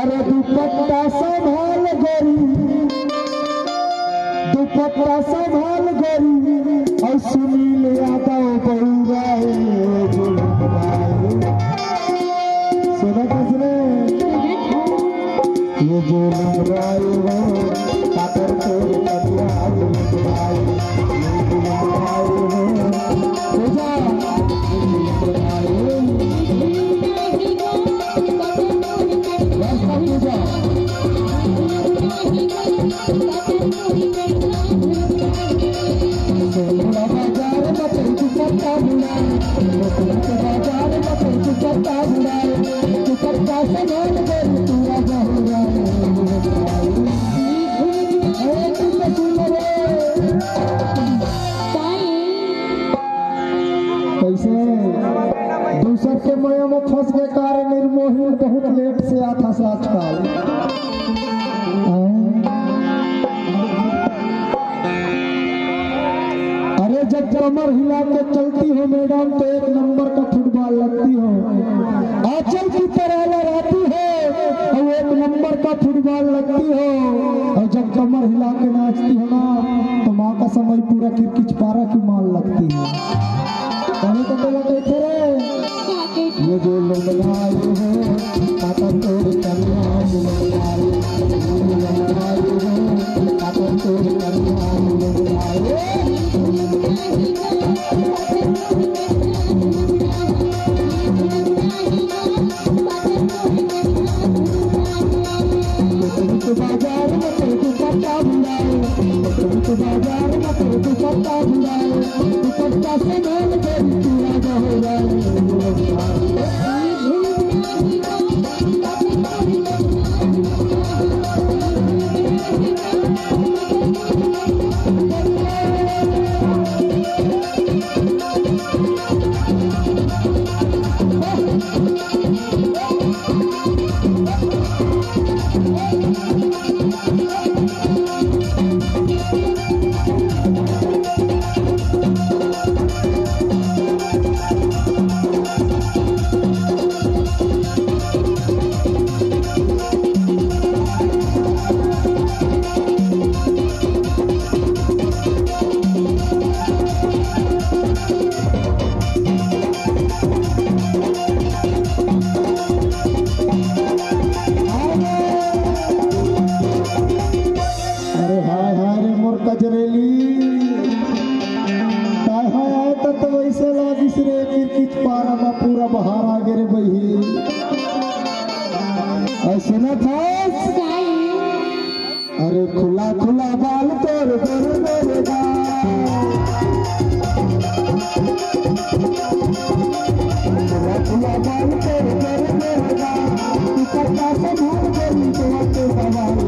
अरे दुपट्टा संभाल गोरी, दुपट्टा संभाल गोरी, और सुनील यादव बहुराए सुना कसरे ये जो लंगराए वो कातर तोड़ कटिया लंगराए दूसर के मया में फंस के कार्य निर्मोही बहुत लेट से आता साल। अरे जब कमर हिला के चलती हो मैडम तो एक नंबर का फुटबॉल लगती हो, आंचल की तरह लहराती हो और एक नंबर का फुटबॉल लगती हो। और जब कमर हिला के नाचती हो ना तो माँ का समय पूरा किरकिच पारा की माल लगती है। कैसे रे ये जो लोग लगाए हो कातर तोड़ करना लगाए हो कातर तोड़ करना लगाए बाजार में तेरे पत्ता बुलाए, बाजार में तेरे पत्ता बुलाए, पत्ता से ढोल के पूरा हो जाए। पूरा बहार आ गिरे बही सुना था। अरे खुला खुला बाल तोड़ कर मेरेगा, खुला खुला बाल तोड़ कर मेरेगा, पत्ता से ढूंढ गई तो आपके सवाल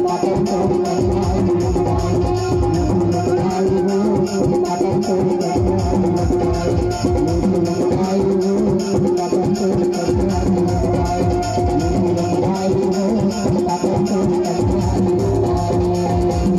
Papa